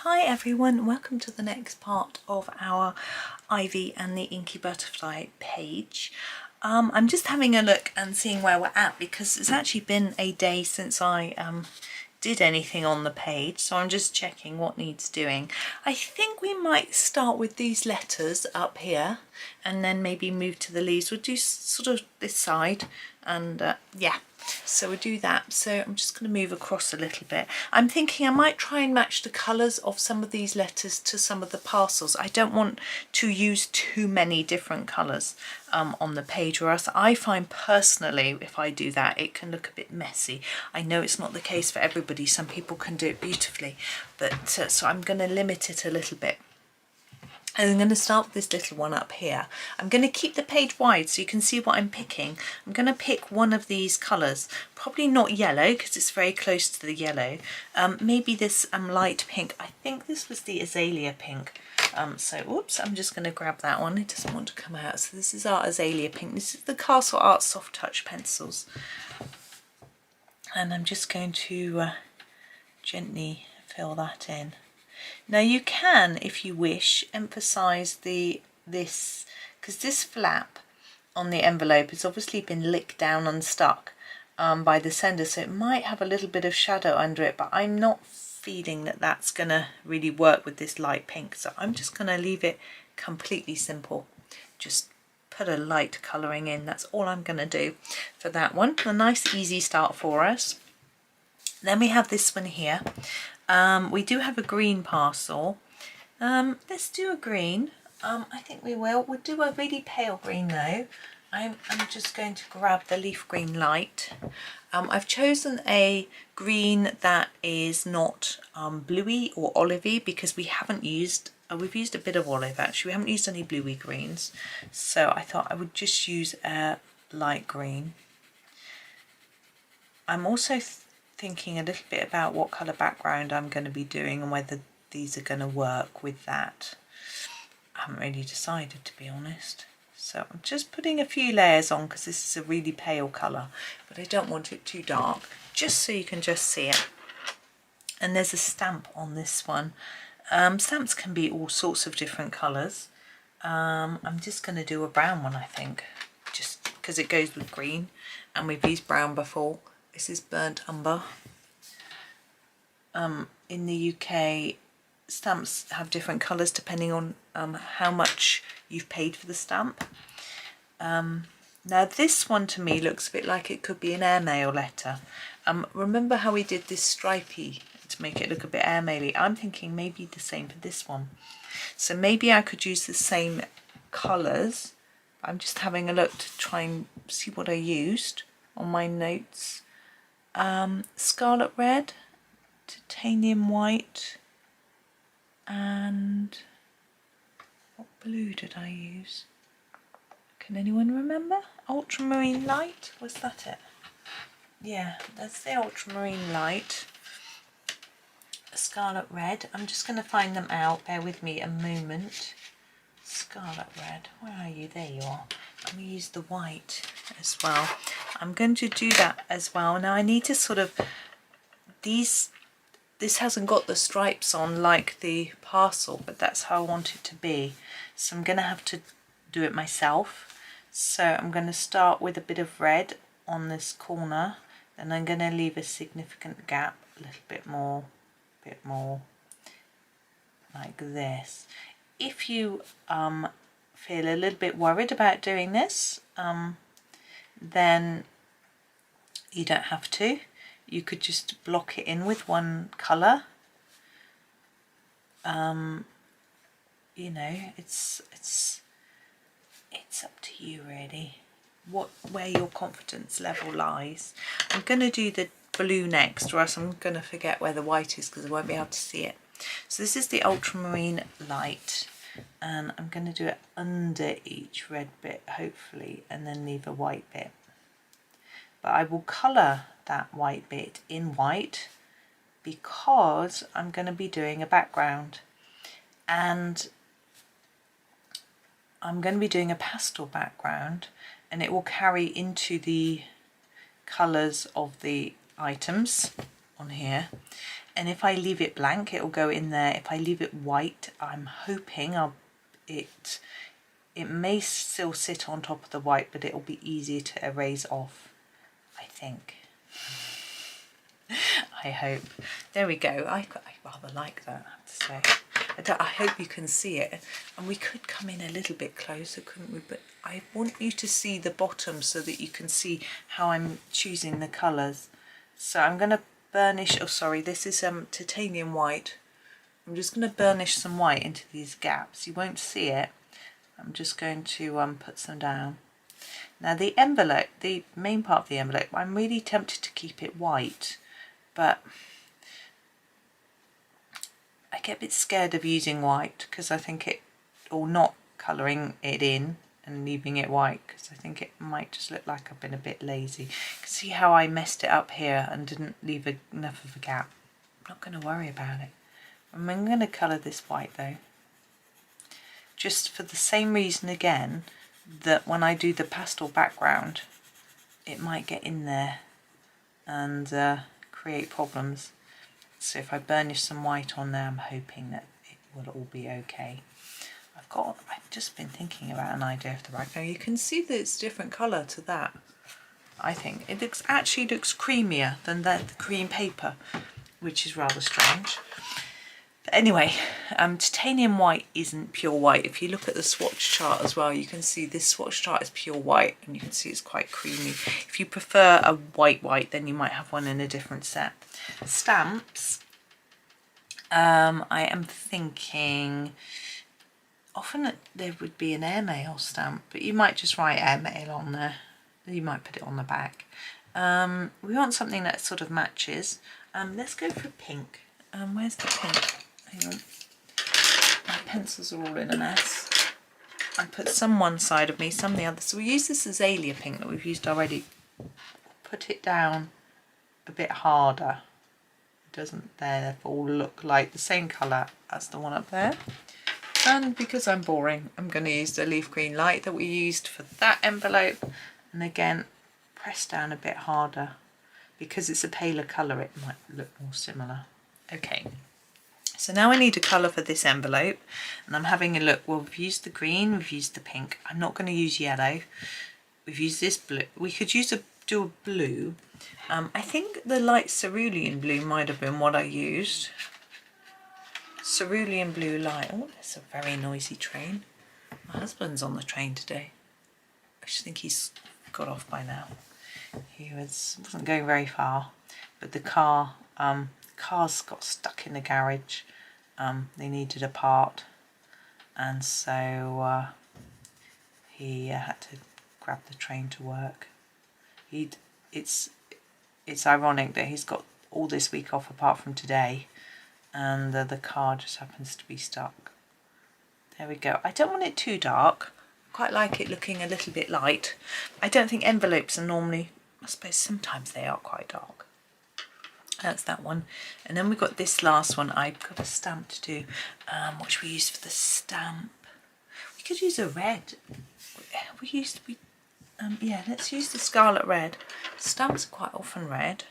Hi everyone, welcome to the next part of our Ivy and the Inky Butterfly page. I'm just having a look and seeing where we're at because it's actually been a day since I did anything on the page, so I'm just checking what needs doing. I think we might start with these letters up here and then maybe move to the leaves. We'll do sort of this side and yeah, so we'll do that. So I'm just going to move across a little bit. I'm thinking I might try and match the colours of some of these letters to some of the parcels. I don't want to use too many different colours on the page, or else I find personally if I do that it can look a bit messy. I know it's not the case for everybody, some people can do it beautifully, but so I'm going to limit it a little bit. And I'm going to start with this little one up here. I'm going to keep the page wide so you can see what I'm picking. I'm going to pick one of these colours, probably not yellow because it's very close to the yellow. Maybe this light pink. I think this was the azalea pink. So oops, I'm just going to grab that one. It doesn't want to come out. So this is our azalea pink. This is the Castle Art Soft Touch pencils. And I'm just going to gently fill that in. Now you can, if you wish, emphasise this, because this flap on the envelope has obviously been licked down and stuck by the sender, so it might have a little bit of shadow under it, but I'm not feeling that that's going to really work with this light pink, so I'm just going to leave it completely simple. Just put a light colouring in, that's all I'm going to do for that one. A nice easy start for us. Then we have this one here. We do have a green parcel. Let's do a green. I think we will. We'll do a really pale green though. I'm just going to grab the leaf green light. I've chosen a green that is not bluey or olivey because we haven't used, we've used a bit of olive actually. We haven't used any bluey greens. So I thought I would just use a light green. I'm also thinking a little bit about what colour background I'm going to be doing and whether these are going to work with that. I haven't really decided, to be honest. So I'm just putting a few layers on because this is a really pale colour, but I don't want it too dark, just so you can just see it. And there's a stamp on this one. Stamps can be all sorts of different colours. I'm just going to do a brown one, I think, just because it goes with green and we've used brown before. This is burnt umber. In the UK, stamps have different colours depending on how much you've paid for the stamp. Now this one to me looks a bit like it could be an airmail letter. Remember how we did this stripy to make it look a bit airmaily? I'm thinking maybe the same for this one. So maybe I could use the same colours. I'm just having a look to try and see what I used on my notes. Scarlet red, titanium white, and what blue did I use? Can anyone remember? Ultramarine light, was that it? Yeah, that's the ultramarine light. Scarlet red, I'm just going to find them out, bear with me a moment. Scarlet red, where are you? There you are. I'm going to use the white as well. I'm going to do that as well. Now I need to sort of, this hasn't got the stripes on like the parcel, but that's how I want it to be. So I'm going to have to do it myself. So I'm going to start with a bit of red on this corner, then I'm going to leave a significant gap, a little bit more like this. If you feel a little bit worried about doing this, then you don't have to. You could just block it in with one colour. You know, it's up to you really, where your confidence level lies. I'm going to do the blue next, or else I'm going to forget where the white is because I won't be able to see it. So this is the ultramarine light, and I'm going to do it under each red bit hopefully, and then leave a white bit. But I will colour that white bit in white because I'm going to be doing a background, and I'm going to be doing a pastel background, and it will carry into the colours of the items on here. and if I leave it blank, it will go in there. If I leave it white, I'm hoping it may still sit on top of the white, but it'll be easier to erase off, I think. I hope. There we go. I rather like that, I have to say. I hope you can see it. And we could come in a little bit closer, couldn't we? But I want you to see the bottom so that you can see how I'm choosing the colours. So I'm going to burnish, oh sorry, this is titanium white. I'm just going to burnish some white into these gaps. You won't see it. I'm just going to put some down. Now the envelope, the main part of the envelope, I'm really tempted to keep it white, but I get a bit scared of using white because I think it, or not colouring it in and leaving it white, because I think it might just look like I've been a bit lazy. You can see how I messed it up here and didn't leave enough of a gap. I'm not going to worry about it. I'm going to colour this white though, just for the same reason again, that when I do the pastel background, it might get in there and create problems. So if I burnish some white on there, I'm hoping that it will all be okay. I've just been thinking about an idea for the background. You can see that it's different colour to that. I think it actually looks creamier than the cream paper, which is rather strange. But anyway, titanium white isn't pure white. If you look at the swatch chart as well, you can see this swatch chart is pure white, and you can see it's quite creamy. If you prefer a white, then you might have one in a different set. Stamps, I am thinking, often there would be an airmail stamp, but you might just write airmail on there. You might put it on the back. We want something that sort of matches. Let's go for pink. Where's the pink? Hang on. My pencils are all in a mess. I put some one side of me, some the other. So we use this azalea pink that we've used already. Put it down a bit harder. It doesn't therefore look like the same colour as the one up there. And because I'm boring, I'm going to use the leaf green light that we used for that envelope. And again, press down a bit harder. Because it's a paler colour, it might look more similar. Okay, so now I need a colour for this envelope, and I'm having a look. Well, we've used the green, we've used the pink. I'm not going to use yellow. We've used this blue. We could do a blue. I think the light cerulean blue might have been what I used. Cerulean blue light. Oh, that's a very noisy train. My husband's on the train today. I just think he's got off by now. He wasn't going very far, but the cars got stuck in the garage. They needed a part, and so he had to grab the train to work. It's ironic that he's got all this week off apart from today, and the car just happens to be stuck. There we go. I don't want it too dark. I quite like it looking a little bit light. I don't think envelopes are normally, I suppose sometimes they are quite dark. That's that one. And then we've got this last one. I've got a stamp to do. What should we use for the stamp? We could use a red. Yeah, let's use the scarlet red. Stamps are quite often red.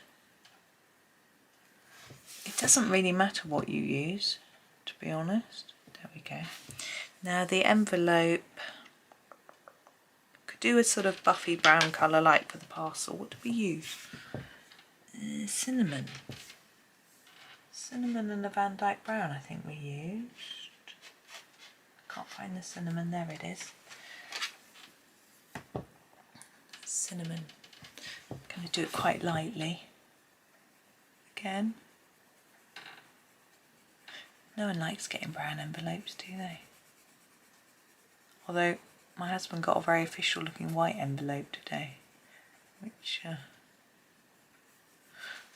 It doesn't really matter what you use, to be honest. There we go. Now the envelope, could do a sort of buffy brown colour like for the parcel. What do we use? Cinnamon and the Van Dyke brown I think we used. Can't find the cinnamon, there it is. Cinnamon. I'm going to do it quite lightly. Again. No one likes getting brown envelopes, do they? Although my husband got a very official looking white envelope today, which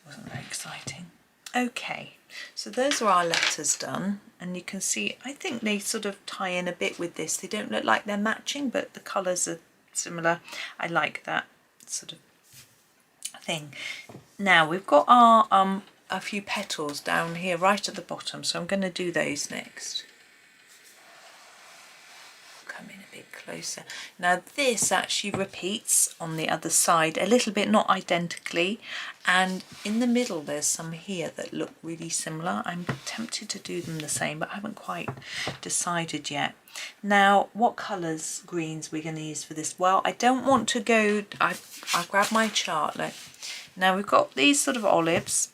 wasn't very exciting. Okay, so those are our letters done, and you can see I think they sort of tie in a bit with this. They don't look like they're matching, but the colours are similar. I like that sort of thing. Now we've got our a few petals down here right at the bottom, so I'm going to do those next. Come in a bit closer. Now this actually repeats on the other side a little bit, not identically, and in the middle there's some here that look really similar. I'm tempted to do them the same, but I haven't quite decided yet. Now what colours, greens, we're going to use for this? Well, I don't want to go, I'll grab my chart. Look. Now we've got these sort of olives,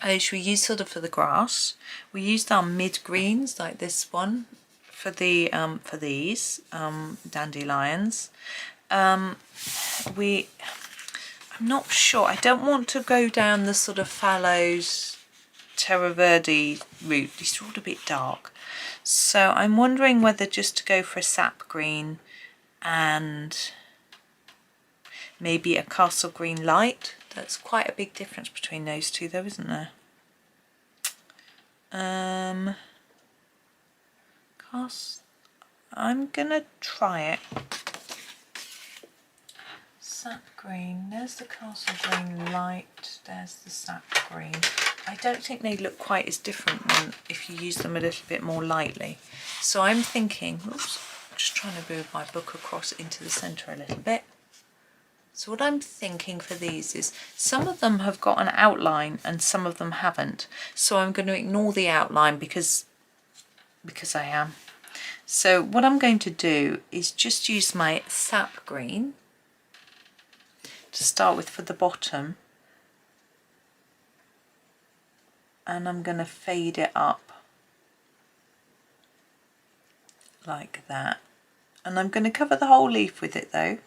which we use sort of for the grass. We used our mid greens like this one for the for these dandelions. I'm not sure. I don't want to go down the sort of fallows terra verde route. These are all a bit dark. So I'm wondering whether just to go for a sap green and maybe a castle green light. That's quite a big difference between those two though, isn't there? I'm gonna try it. Sap green, there's the castle green light, there's the sap green. I don't think they look quite as different than if you use them a little bit more lightly. So I'm thinking, oops, I'm just trying to move my book across into the centre a little bit. So what I'm thinking for these is some of them have got an outline and some of them haven't. So I'm going to ignore the outline because I am. So what I'm going to do is just use my sap green to start with for the bottom. And I'm going to fade it up like that. And I'm going to cover the whole leaf with it though.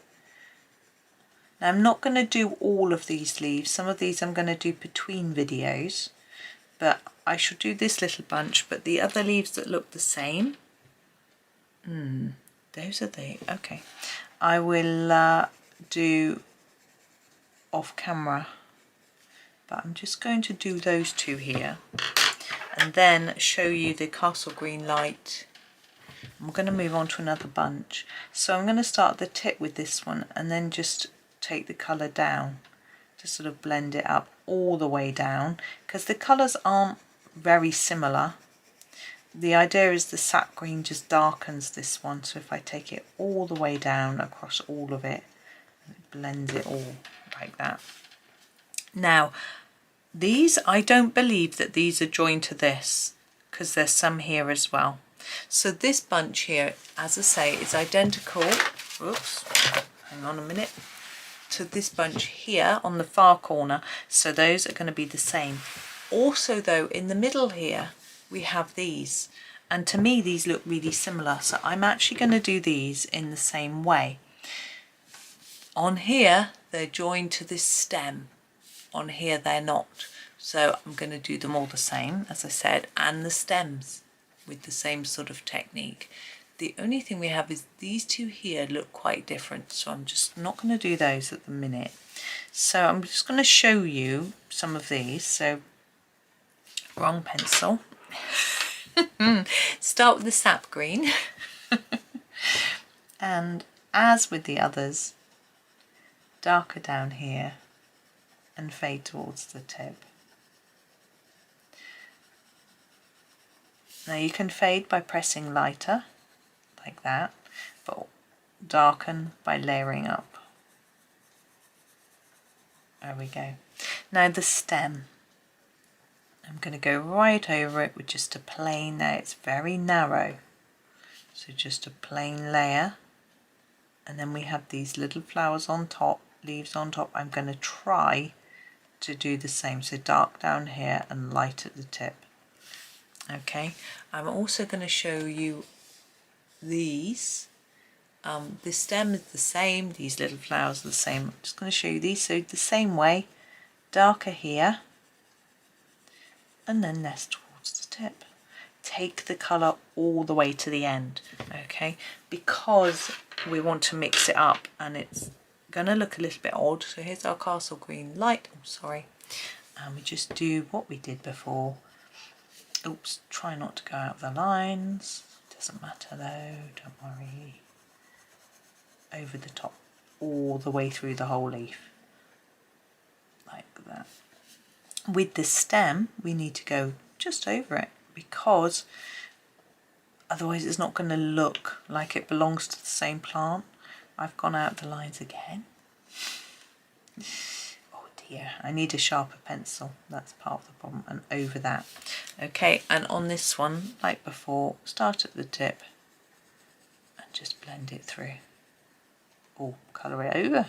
Now I'm not going to do all of these leaves. Some of these I'm going to do between videos. But I shall do this little bunch. But the other leaves that look the same. Those are they. Okay. I will do off camera. But I'm just going to do those two here and then show you the castle green light. I'm going to move on to another bunch. So I'm going to start at the tip with this one and then just take the colour down to sort of blend it up all the way down because the colours aren't very similar. The idea is the sap green just darkens this one, so if I take it all the way down across all of it, it blends it all like that. Now these, I don't believe that these are joined to this because there's some here as well. So this bunch here, as I say, is identical, oops, hang on a minute, to this bunch here on the far corner. So those are going to be the same. Also though, in the middle here, we have these. And to me, these look really similar. So I'm actually going to do these in the same way. On here, they're joined to this stem. On here they're not, so I'm going to do them all the same, as I said, and the stems with the same sort of technique. The only thing we have is these two here look quite different, so I'm just not going to do those at the minute. So I'm just going to show you some of these. So wrong pencil. Start with the sap green and as with the others, darker down here and fade towards the tip. Now you can fade by pressing lighter like that, but darken by layering up. There we go. Now the stem, I'm going to go right over it with just a plain, now it's very narrow, so just a plain layer, and then we have these little flowers on top, leaves on top. I'm going to try to do the same, so dark down here and light at the tip. Okay, I'm also going to show you these. The stem is the same, these little flowers are the same. I'm just going to show you these, so the same way, darker here and then nest towards the tip. Take the colour all the way to the end, okay, because we want to mix it up and it's going to look a little bit odd. So here's our castle green light, oh sorry, and we just do what we did before. Oops, try not to go out of the lines, doesn't matter though, don't worry. Over the top, all the way through the whole leaf, like that. With the stem, we need to go just over it because otherwise it's not going to look like it belongs to the same plant. I've gone out the lines again. Oh dear, I need a sharper pencil, that's part of the problem, and over that. Okay, and on this one, like before, start at the tip and just blend it through. Or colour it over,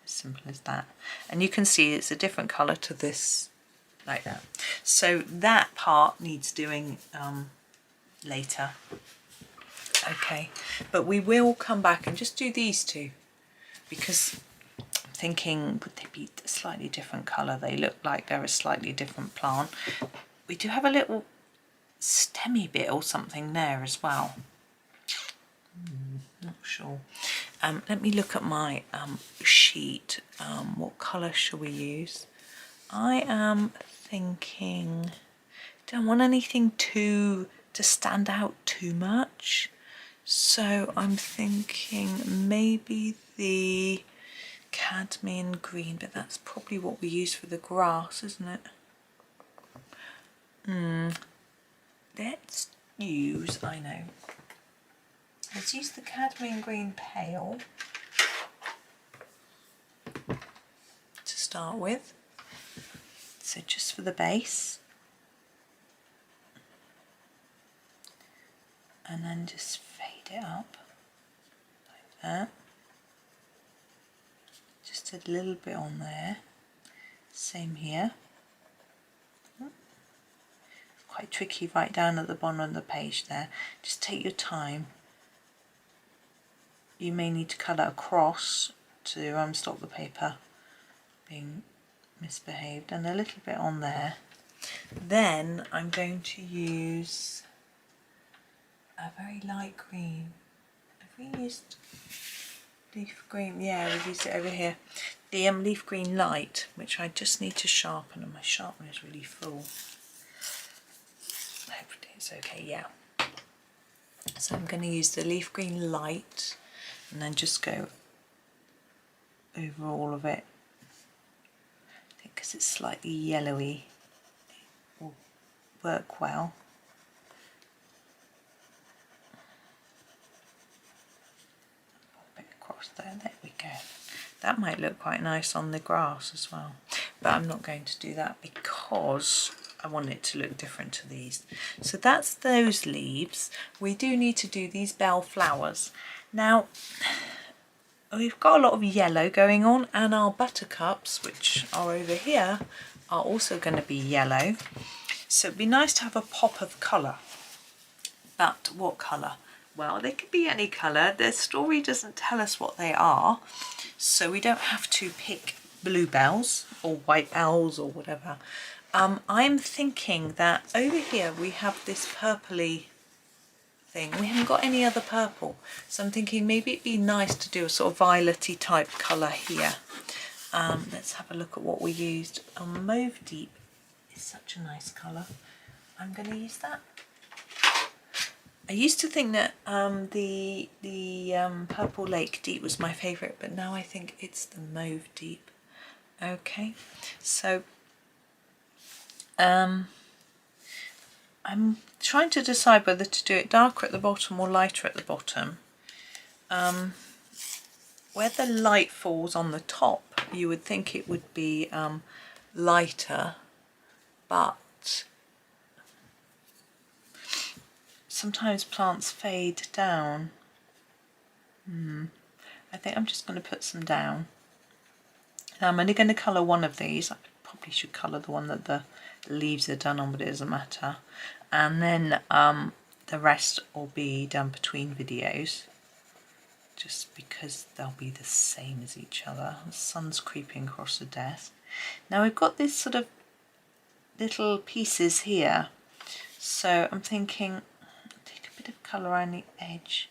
as simple as that. And you can see it's a different colour to this, like that. So that part needs doing later. Okay, but we will come back and just do these two, because I'm thinking, would they be a slightly different colour? They look like they're a slightly different plant. We do have a little stemmy bit or something there as well. Not sure. Let me look at my sheet. What colour shall we use? I am thinking, don't want anything to stand out too much. So I'm thinking maybe the cadmium green, but that's probably what we use for the grass, isn't it? Let's use, I know, let's use the cadmium green pale to start with. So just for the base. And then just fade it up like that. Just a little bit on there. Same here. Quite tricky right down at the bottom of the page there. Just take your time. You may need to cut it across to stop the paper being misbehaved, and a little bit on there. Then I'm going to use a very light green. Have we used leaf green? Yeah, we've used it over here. The leaf green light, which I just need to sharpen, and my sharpener is really full. Hopefully it's okay, yeah. So I'm going to use the leaf green light and then just go over all of it. I think because it's slightly yellowy, it will work well. There we go. That might look quite nice on the grass as well, but I'm not going to do that because I want it to look different to these. So that's those leaves. We do need to do these bell flowers. Now we've got a lot of yellow going on, and our buttercups, which are over here, are also going to be yellow. So it'd be nice to have a pop of colour. But what colour? Well, they could be any colour. The story doesn't tell us what they are, so we don't have to pick bluebells or white bells or whatever. I'm thinking that over here we have this purpley thing. We haven't got any other purple, so I'm thinking maybe it'd be nice to do a sort of violet-y type colour here. Let's have a look at what we used. Mauve Deep is such a nice colour. I'm going to use that. I used to think that the Purple Lake Deep was my favourite, but now I think it's the Mauve Deep. Okay, so I'm trying to decide whether to do it darker at the bottom or lighter at the bottom. Where the light falls on the top, you would think it would be lighter, but sometimes plants fade down. I think I'm just going to put some down. Now I'm only going to colour one of these. I probably should colour the one that the leaves are done on, but it doesn't matter. And then the rest will be done between videos, just because they'll be the same as each other. The sun's creeping across the desk. Now we've got this sort of little pieces here, so I'm thinking take a bit of colour around the edge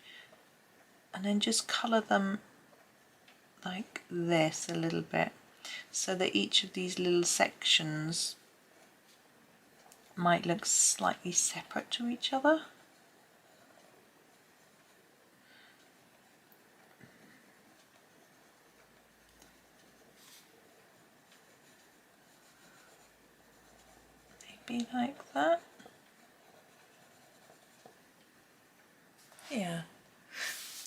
and then just colour them like this a little bit, so that each of these little sections might look slightly separate to each other. Maybe like that. yeah,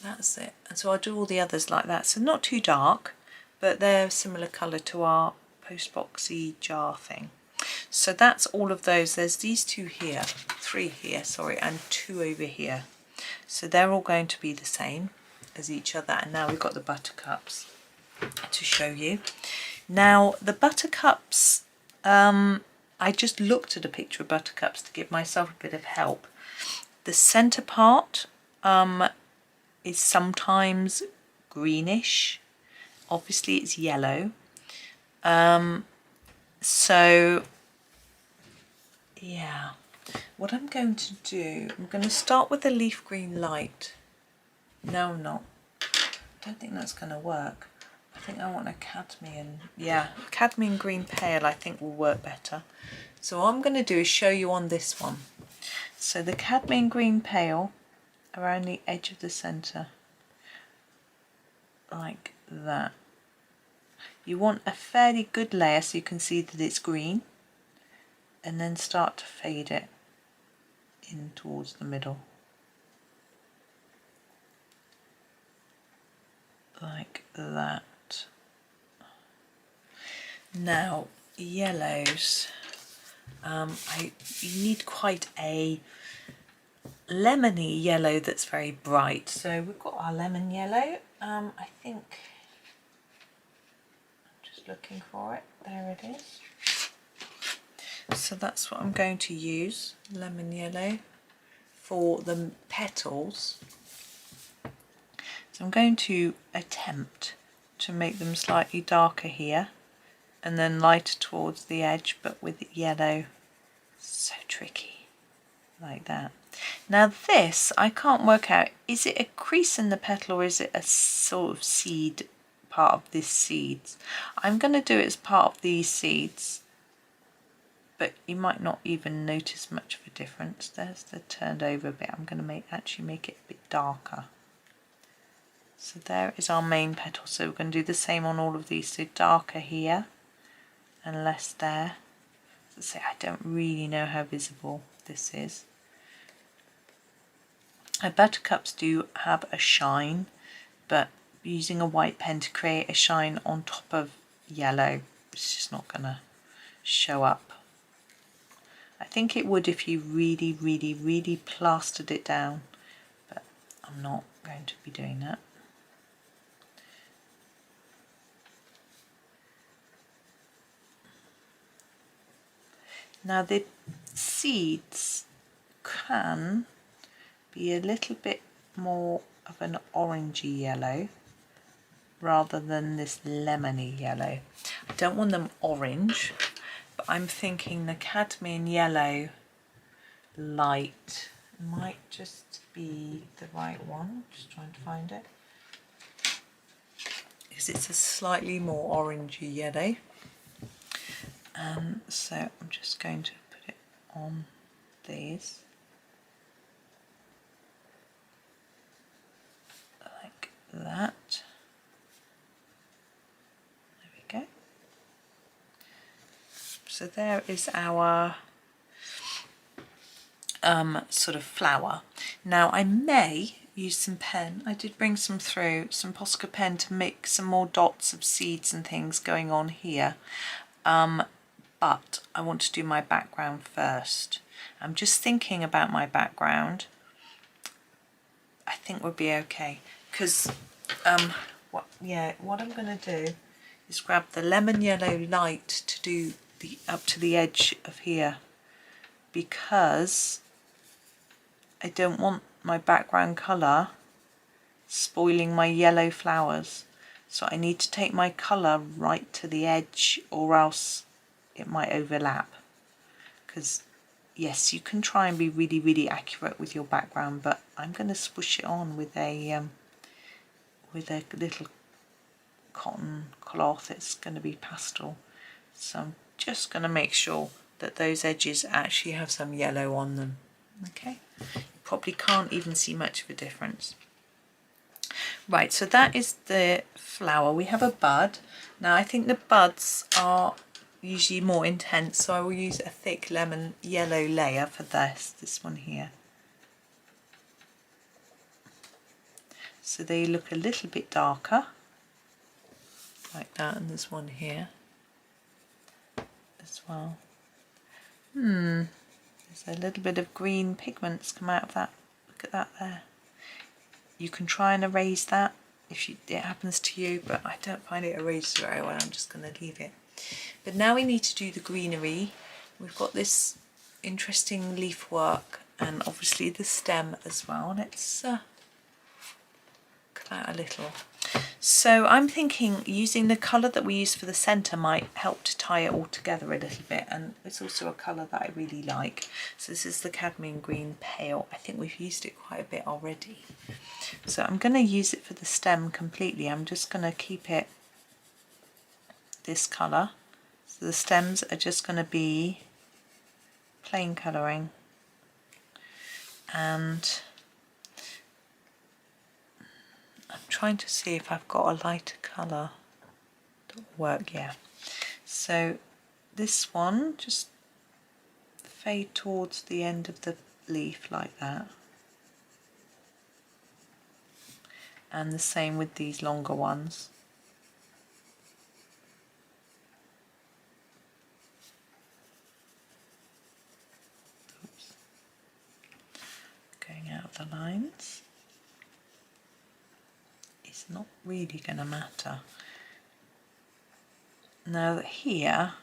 that's it. And so I'll do all the others like that, so not too dark, but they're a similar colour to our postboxy jar thing. So that's all of those. There's these two here, 3 here, sorry, and 2 over here. So they're all going to be the same as each other. And now we've got the buttercups to show you. Now the buttercups, I just looked at a picture of buttercups to give myself a bit of help. The centre part is sometimes greenish. Obviously it's yellow. So yeah, what I'm going to do, I'm going to start with the leaf green light. No, I'm not. I don't think that's going to work. I think I want a cadmium. Yeah, cadmium green pale I think will work better. So what I'm going to do is show you on this one. So the cadmium green pale around the edge of the centre, like that. You want a fairly good layer so you can see that it's green, and then start to fade it in towards the middle. Like that. Now yellows, you need quite a lemony yellow that's very bright. So we've got our lemon yellow. I think, I'm just looking for it, there it is. So that's what I'm going to use, lemon yellow, for the petals. So I'm going to attempt to make them slightly darker here and then lighter towards the edge, but with yellow. So tricky, like that. Now this, I can't work out, is it a crease in the petal or is it a sort of seed, part of this seeds? I'm going to do it as part of these seeds, but you might not even notice much of a difference. There's the turned over bit. I'm going to actually make it a bit darker. So there is our main petal. So we're going to do the same on all of these. So darker here and less there. So I don't really know how visible this is. Buttercups do have a shine, but using a white pen to create a shine on top of yellow, it's just not going to show up. I think it would if you really, really, really plastered it down, but I'm not going to be doing that. Now the seeds can be a little bit more of an orangey yellow rather than this lemony yellow. I don't want them orange, but I'm thinking the cadmium yellow light might just be the right one. Just trying to find it, because it's a slightly more orangey yellow. So I'm just going to put it on these like that. There we go. So there is our sort of flower. Now I may use some pen. I did bring some through, some Posca pen, to make some more dots of seeds and things going on here. But I want to do my background first. I'm just thinking about my background. I think we'll be okay, because what I'm going to do is grab the lemon yellow light to do the up to the edge of here, because I don't want my background colour spoiling my yellow flowers. So I need to take my colour right to the edge, or else it might overlap. Because yes, you can try and be really, really accurate with your background, but I'm going to swoosh it on with a little cotton cloth. It's going to be pastel, so I'm just going to make sure that those edges actually have some yellow on them. Okay, you probably can't even see much of a difference. Right, so that is the flower. We have a bud. Now I think the buds are usually more intense, so I will use a thick lemon yellow layer for this one here. so they look a little bit darker, like that, and there's one here as well. There's a little bit of green pigments come out of that. Look at that there. You can try and erase that if it happens to you, but I don't find it erases very well. I'm just going to leave it. But now we need to do the greenery. We've got this interesting leaf work and obviously the stem as well. Let's cut out a little. So I'm thinking using the colour that we used for the centre might help to tie it all together a little bit, and it's also a colour that I really like. So this is the cadmium green pale. I think we've used it quite a bit already. So I'm going to use it for the stem completely. I'm just going to keep it this colour. So the stems are just going to be plain colouring, and I'm trying to see if I've got a lighter colour that will work. Yeah, so this one, just fade towards the end of the leaf like that, and the same with these longer ones. Oops. Going out of the lines. It's not really going to matter. Now that here,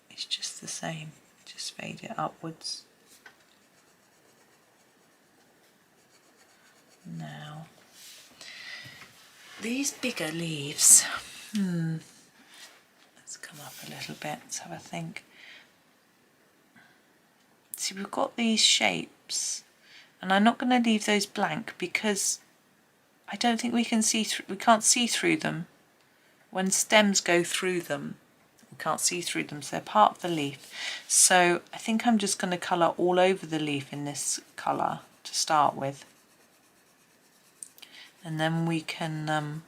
it's just the same. Just fade it upwards. Now, these bigger leaves, let's come up a little bit, let's have a think. See, we've got these shapes, and I'm not going to leave those blank because I don't think we can see through, we can't see through them. When stems go through them, we can't see through them, so they're part of the leaf. So I think I'm just going to colour all over the leaf in this colour to start with. And then we can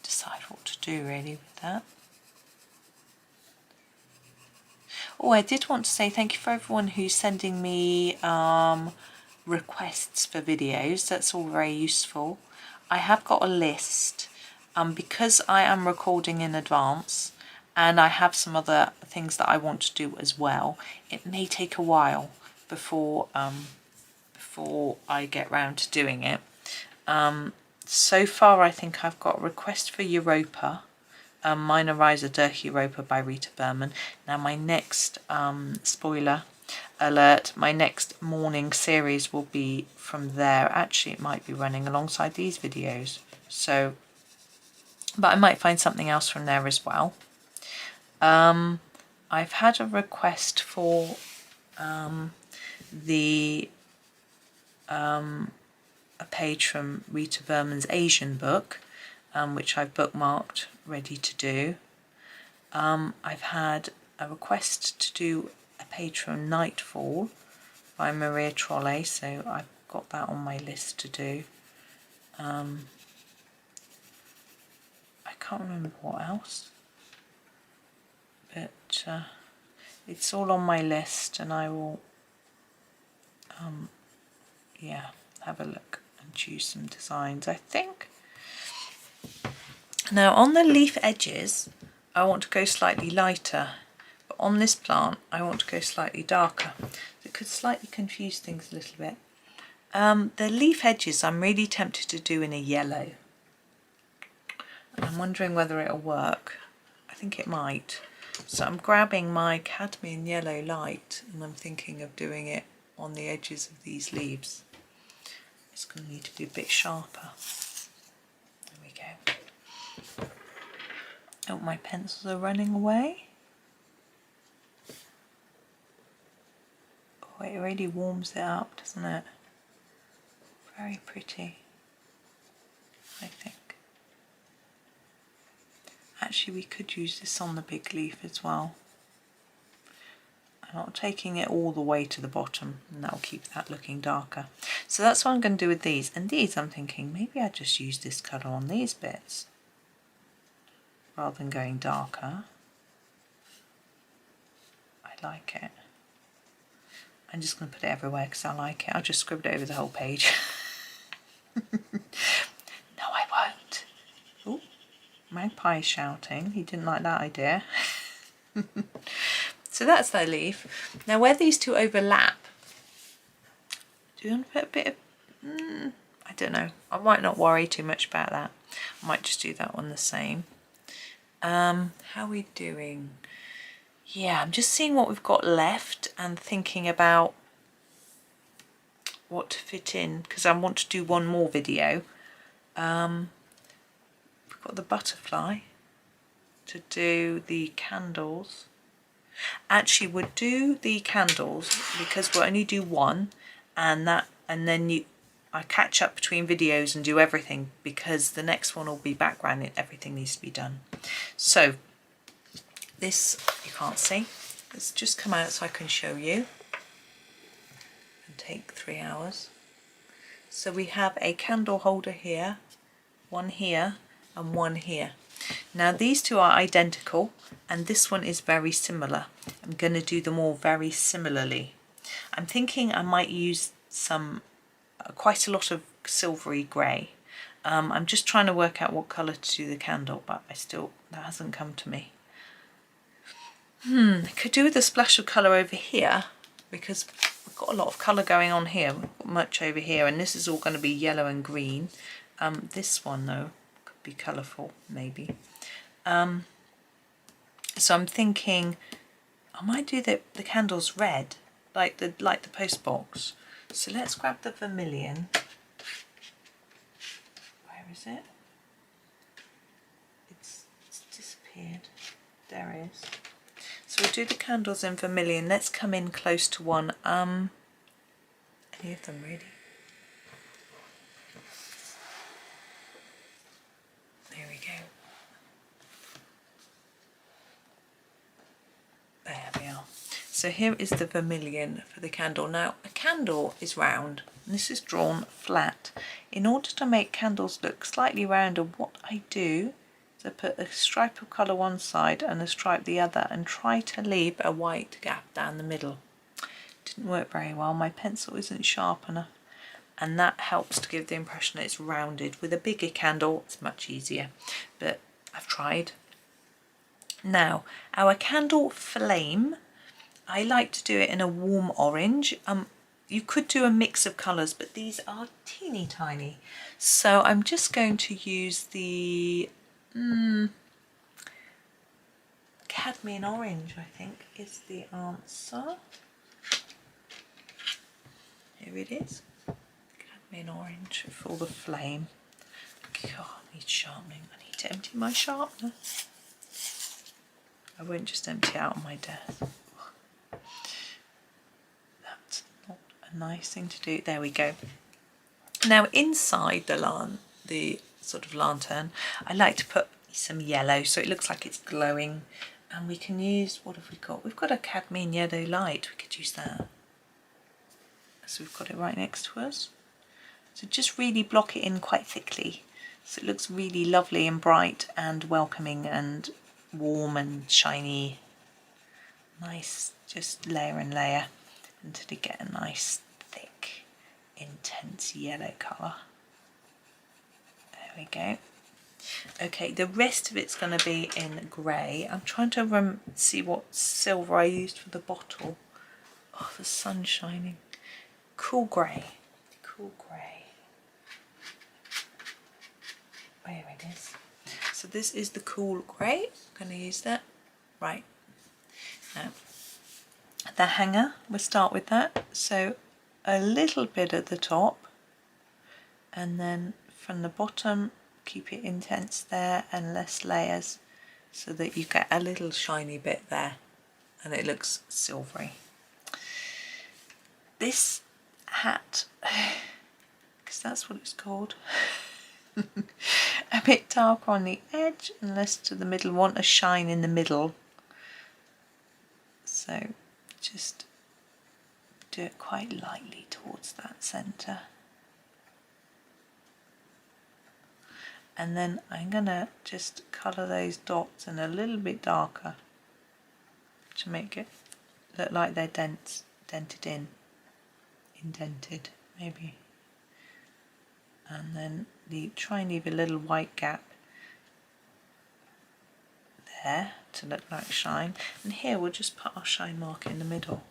decide what to do really with that. Oh, I did want to say thank you for everyone who's sending me requests for videos. That's all very useful. I have got a list because I am recording in advance and I have some other things that I want to do as well. It may take a while before I get round to doing it. So far I think I've got a request for Europa, Minor Riser Dirk Europa by Rita Berman. Now my next spoiler alert, my next morning series will be from there. Actually it might be running alongside these videos, so but I might find something else from there as well. I've had a request for a page from Rita Berman's Asian book, which I've bookmarked, ready to do. I've had a request to do a page from Nightfall by Maria Trolle, so I've got that on my list to do. I can't remember what else, but it's all on my list, and I will yeah, have a look and choose some designs, I think. Now on the leaf edges I want to go slightly lighter, but on this plant I want to go slightly darker. It could slightly confuse things a little bit. The leaf edges I'm really tempted to do in a yellow. I'm wondering whether it'll work. I think it might. So I'm grabbing my cadmium yellow light and I'm thinking of doing it on the edges of these leaves. It's going to need to be a bit sharper. There we go. Oh, my pencils are running away. Oh, it really warms it up, doesn't it? Very pretty, I think. Actually, we could use this on the big leaf as well. I'm not taking it all the way to the bottom, and that'll keep that looking darker. So that's what I'm going to do with these. And these, I'm thinking maybe I just use this colour on these bits rather than going darker. I like it. I'm just going to put it everywhere because I like it. I'll just scribble it over the whole page. No, I won't. Oh, magpie shouting. He didn't like that idea. So that's their leaf. Now where these two overlap, do you want to put a bit of, I don't know. I might not worry too much about that. I might just do that one the same. How are we doing? Yeah, I'm just seeing what we've got left and thinking about what to fit in, because I want to do one more video. We've got the butterfly to do the candles. Actually, we'll do the candles because we'll only do one, and then I catch up between videos and do everything, because the next one will be background and everything needs to be done. So this you can't see. Let's just come out so I can show you. And take 3 hours. So we have a candle holder here, one here and one here. Now these two are identical and this one is very similar. I'm going to do them all very similarly. I'm thinking I might use quite a lot of silvery grey. I'm just trying to work out what colour to do the candle, but that hasn't come to me. I could do with a splash of colour over here, because we've got a lot of colour going on here. We've got much over here, and this is all going to be yellow and green. This one though could be colourful maybe. So I'm thinking I might do the candles red, like the post box. So let's grab the vermilion. Where is it? It's disappeared. There it is. So we'll do the candles in vermilion. Let's come in close to one. Any of them really? There we go. There we are. So here is the vermilion for the candle. Now a candle is round and this is drawn flat. In order to make candles look slightly rounder, what I do is I put a stripe of colour one side and a stripe the other and try to leave a white gap down the middle. Didn't work very well. My pencil isn't sharp enough, and that helps to give the impression that it's rounded. With a bigger candle it's much easier, but I've tried. Now our candle flame, I like to do it in a warm orange. You could do a mix of colours, but these are teeny tiny. So I'm just going to use the cadmium orange, I think is the answer. Here it is. Cadmium orange for the flame. God, I need sharpening. I need to empty my sharpener. I won't just empty it out on my desk. That's not a nice thing to do. There we go. Now inside the sort of lantern, I like to put some yellow so it looks like it's glowing. And we can use, what have we got? We've got a cadmium yellow light. We could use that. So we've got it right next to us. So just really block it in quite thickly so it looks really lovely and bright and welcoming and warm and shiny. Nice, just layer and layer until you get a nice thick intense yellow colour. There we go. Okay, the rest of it's going to be in grey. I'm trying to see what silver I used for the bottle. Oh, the sun's shining. Cool grey. Cool grey. There it is. So this is the cool grey. I'm going to use that. Right. Now, the hanger, we'll start with that. So a little bit at the top, and then from the bottom, keep it intense there and less layers so that you get a little shiny bit there and it looks silvery. This hat, because that's what it's called, a bit darker on the edge and less to the middle. Want a shine in the middle, so just do it quite lightly towards that centre. And then I'm going to just colour those dots in a little bit darker to make it look like they're dented in. Indented, maybe. and then try and leave a little white gap there to look like shine, and here we'll just put our shine marker in the middle.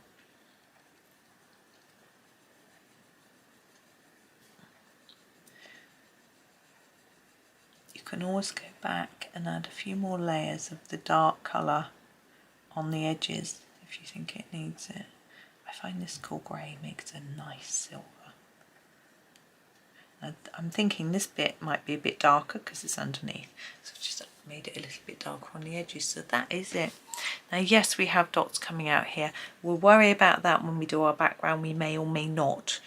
You can always go back and add a few more layers of the dark colour on the edges if you think it needs it. I find this cool grey makes a nice silver. I'm thinking this bit might be a bit darker because it's underneath, so I've just made it a little bit darker on the edges. So that is it. Now yes, we have dots coming out here. We'll worry about that when we do our background. We may or may not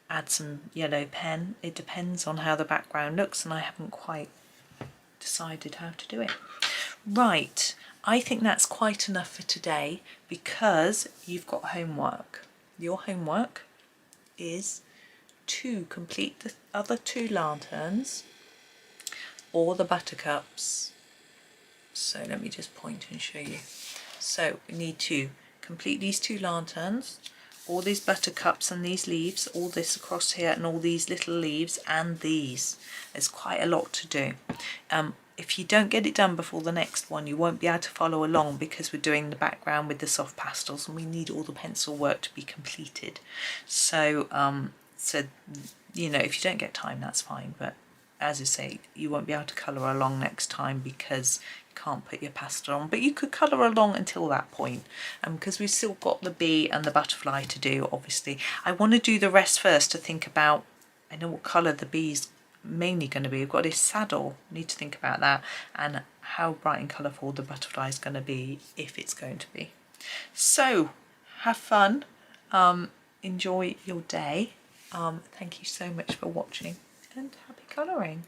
add some yellow pen. It depends on how the background looks, and I haven't quite decided how to do it. Right, I think that's quite enough for today because you've got homework. Your homework is to complete the other 2 lanterns or the buttercups. So let me just point and show you. So we need to complete these 2 lanterns, all these buttercups and these leaves, all this across here and all these little leaves and these. There's quite a lot to do. If you don't get it done before the next one, you won't be able to follow along because we're doing the background with the soft pastels and we need all the pencil work to be completed. So you know, if you don't get time, that's fine, but as I say, you won't be able to colour along next time because you can't put your pastel on, but you could colour along until that point, because we've still got the bee and the butterfly to do. Obviously I want to do the rest first to think about, I know what colour the bee's mainly going to be. We've got this saddle, need to think about that, and how bright and colourful the butterfly is going to be, if it's going to be. So have fun, enjoy your day. Thank you so much for watching and happy colouring.